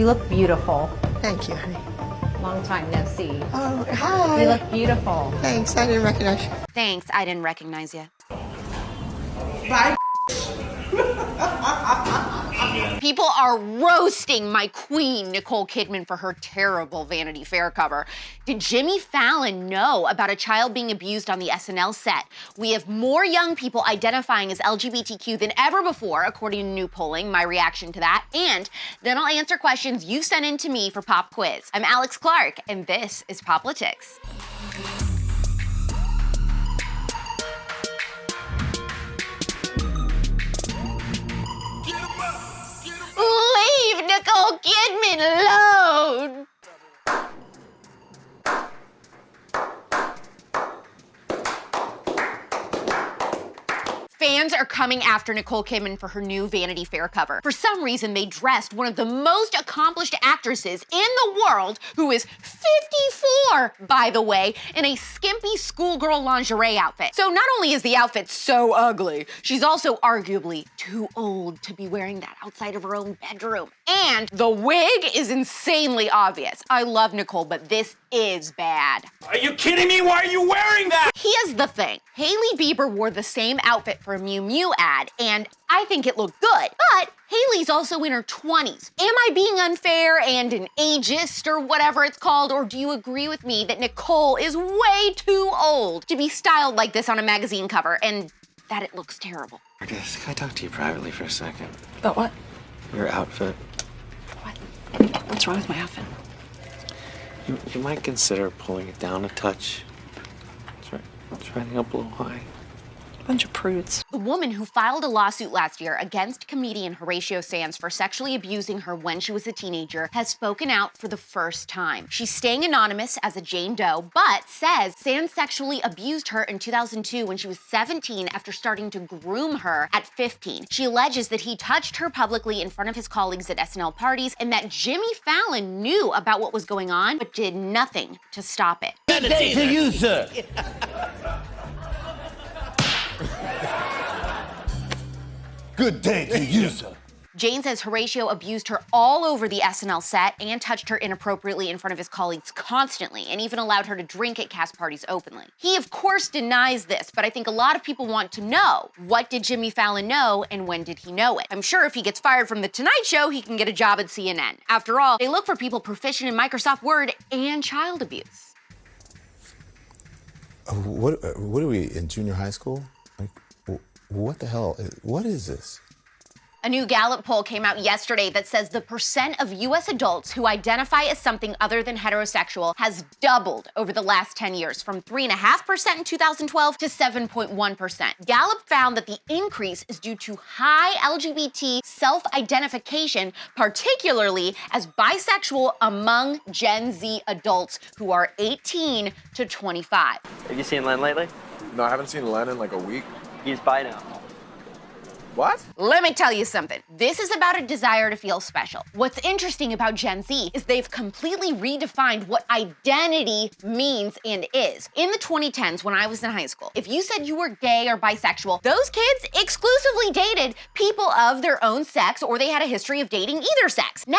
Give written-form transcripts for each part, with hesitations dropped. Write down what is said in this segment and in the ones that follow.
You look beautiful. Thank you, honey. Long time no see. Oh, hi. You look beautiful. Thanks, I didn't recognize you. Thanks, I didn't recognize you. Bye. People are roasting my queen, Nicole Kidman, for her terrible Vanity Fair cover. Did Jimmy Fallon know about a child being abused on the SNL set? We have more young people identifying as LGBTQ than ever before, according to new polling, my reaction to that. And then I'll answer questions you've sent in to me for Pop Quiz. I'm AlexClark, and this is POPlitics. Leave Nicole Kidman alone! Fans are coming after Nicole Kidman for her new Vanity Fair cover. For some reason, they dressed one of the most accomplished actresses in the world, who is 54, by the way, in a skimpy schoolgirl lingerie outfit. So not only is the outfit so ugly, she's also arguably too old to be wearing that outside of her own bedroom. And the wig is insanely obvious. I love Nicole, but this is bad. Are you kidding me? Why are you wearing that? Here's the thing. Hailey Bieber wore the same outfit for a Miu Miu ad, and I think it looked good. But Hailey's also in her 20s. Am I being unfair and an ageist or whatever it's called, or do you agree with me that Nicole is way too old to be styled like this on a magazine cover and that it looks terrible? Marcus, can I talk to you privately for a second? About what? Your outfit. What? What's wrong with my outfit? You might consider pulling it down a touch. It's riding up a little high. Bunch of prudes. The woman who filed a lawsuit last year against comedian Horatio Sanz for sexually abusing her when she was a teenager has spoken out for the first time. She's staying anonymous as a Jane Doe, but says Sanz sexually abused her in 2002 when she was 17 after starting to groom her at 15. She alleges that he touched her publicly in front of his colleagues at SNL parties and that Jimmy Fallon knew about what was going on but did nothing to stop it. Good day to you, sir. Good day to you, sir. Jane says Horatio abused her all over the SNL set and touched her inappropriately in front of his colleagues constantly, and even allowed her to drink at cast parties openly. He, of course, denies this, but I think a lot of people want to know, what did Jimmy Fallon know and when did he know it? I'm sure if he gets fired from The Tonight Show, he can get a job at CNN. After all, they look for people proficient in Microsoft Word and child abuse. What are we, in junior high school? Like, what the hell? What is this? A new Gallup poll came out yesterday that says the percent of U.S. adults who identify as something other than heterosexual has doubled over the last 10 years, from 3.5% in 2012 to 7.1%. Gallup found that the increase is due to high LGBT self-identification, particularly as bisexual among Gen Z adults who are 18 to 25. Have you seen Len lately? No, I haven't seen Len in like a week. He's bi now. What? Let me tell you something. This is about a desire to feel special. What's interesting about Gen Z is they've completely redefined what identity means and is. In the 2010s, when I was in high school, if you said you were gay or bisexual, those kids exclusively dated people of their own sex, or they had a history of dating either sex. Now,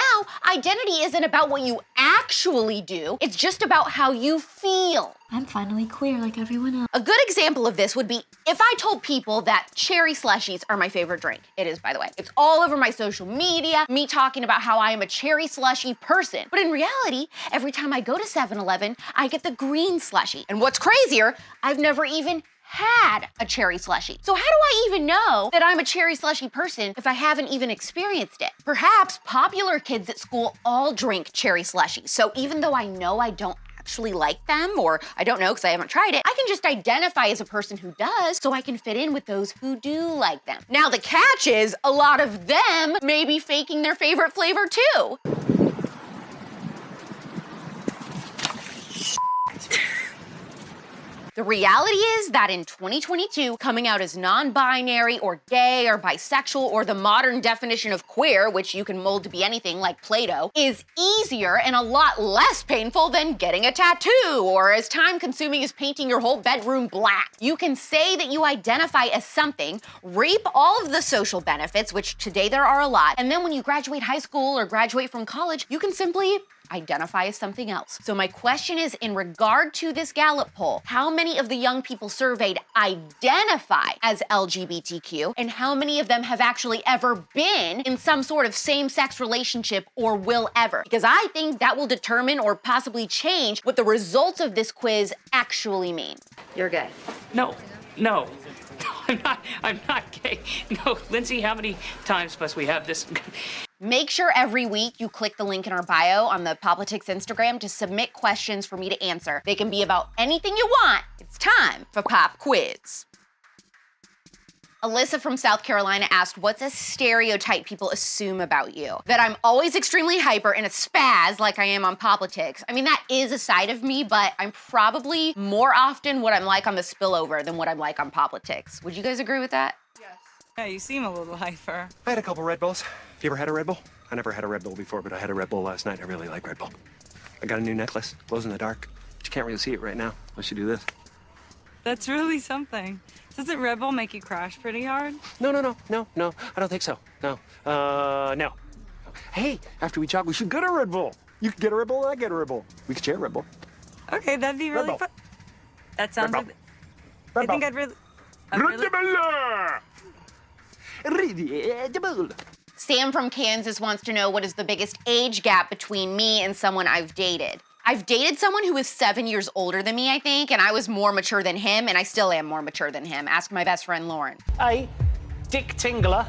identity isn't about what you actually do, it's just about how you feel. I'm finally queer like everyone else. A good example of this would be if I told people that cherry slushies are my favorite drink. It is, by the way. It's all over my social media, me talking about how I am a cherry slushie person. But in reality, every time I go to 7-Eleven, I get the green slushie. And what's crazier, I've never even had a cherry slushie. So how do I even know that I'm a cherry slushie person if I haven't even experienced it? Perhaps popular kids at school all drink cherry slushies. So even though I know I don't actually like them, or I don't know because I haven't tried it, I can just identify as a person who does, so I can fit in with those who do like them. Now the catch is, a lot of them may be faking their favorite flavor too. The reality is that in 2022, coming out as non-binary or gay or bisexual or the modern definition of queer, which you can mold to be anything like Play-Doh, is easier and a lot less painful than getting a tattoo or as time-consuming as painting your whole bedroom black. You can say that you identify as something, reap all of the social benefits, which today there are a lot, and then when you graduate high school or graduate from college, you can simply identify as something else. So my question is, in regard to this Gallup poll, how many of the young people surveyed identify as LGBTQ, and how many of them have actually ever been in some sort of same-sex relationship or will ever? Because I think that will determine or possibly change what the results of this quiz actually mean. You're gay. No. I'm not gay. No, Lindsay, how many times must we have this? Make sure every week you click the link in our bio on the POPlitics Instagram to submit questions for me to answer. They can be about anything you want. It's time for Pop Quiz. Alyssa from South Carolina asked, what's a stereotype people assume about you? That I'm always extremely hyper and a spaz like I am on POPlitics. I mean, that is a side of me, but I'm probably more often what I'm like on the spillover than what I'm like on POPlitics. Would you guys agree with that? Yes. Yeah, you seem a little hyper. I had a couple Red Bulls. Have you ever had a Red Bull? I never had a Red Bull before, but I had a Red Bull last night. I really like Red Bull. I got a new necklace, glows in the dark, but you can't really see it right now unless you do this. That's really something. Doesn't Red Bull make you crash pretty hard? No, I don't think so. No. Hey, after we jog, we should get a Red Bull. You can get a Red Bull, and I get a Red Bull. We could share a Red Bull. Okay, that'd be really fun. That sounds like... I think I'd really... Sam from Kansas wants to know what is the biggest age gap between me and someone I've dated. I've dated someone who was 7 years older than me, I think, and I was more mature than him, and I still am more mature than him. Ask my best friend, Lauren. Hey, Dick Tingler.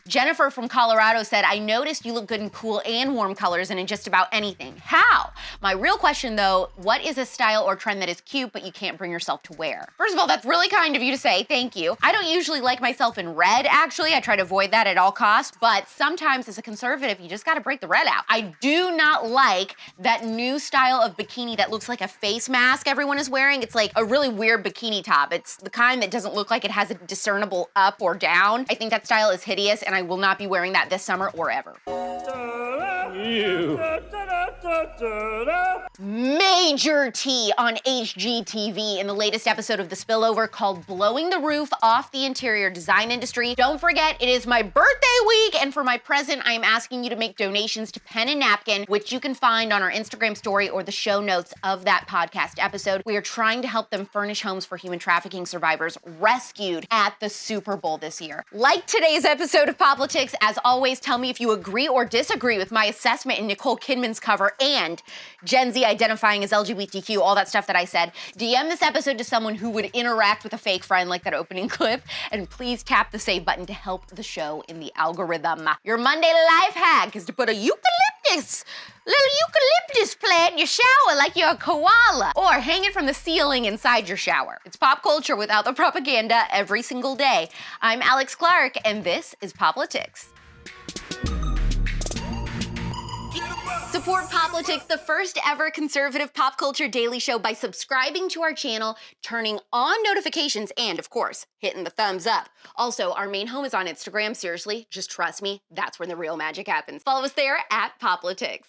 Jennifer from Colorado said, I noticed you look good in cool and warm colors and in just about anything. How? My real question though, what is a style or trend that is cute but you can't bring yourself to wear? First of all, that's really kind of you to say, thank you. I don't usually like myself in red, actually. I try to avoid that at all costs, but sometimes as a conservative, you just gotta break the red out. I do not like that new style of bikini that looks like a face mask everyone is wearing. It's like a really weird bikini top. It's the kind that doesn't look like it has a discernible up or down. I think that style is hideous and I will not be wearing that this summer or ever. Major tea on HGTV in the latest episode of The Spillover called Blowing the Roof Off the Interior Design Industry. Don't forget, it is my birthday week, and for my present, I am asking you to make donations to Pen and Napkin, which you can find on our Instagram story or the show notes of that podcast episode. We are trying to help them furnish homes for human trafficking survivors rescued at the Super Bowl this year. Like today's episode of POPlitics, as always, tell me if you agree or disagree with my assessment in Nicole Kidman's cover and Gen Z identifying as LGBTQ, all that stuff that I said. DM this episode to someone who would interact with a fake friend like that opening clip, and please tap the save button to help the show in the algorithm. Your Monday life hack is to put a little eucalyptus plant in your shower like you're a koala, or hang it from the ceiling inside your shower. It's pop culture without the propaganda every single day. I'm AlexClark, and this is POPlitics. Support POPlitics, the first ever conservative pop culture daily show, by subscribing to our channel, turning on notifications, and of course, hitting the thumbs up. Also, our main home is on Instagram. Seriously, just trust me, that's where the real magic happens. Follow us there at POPlitics.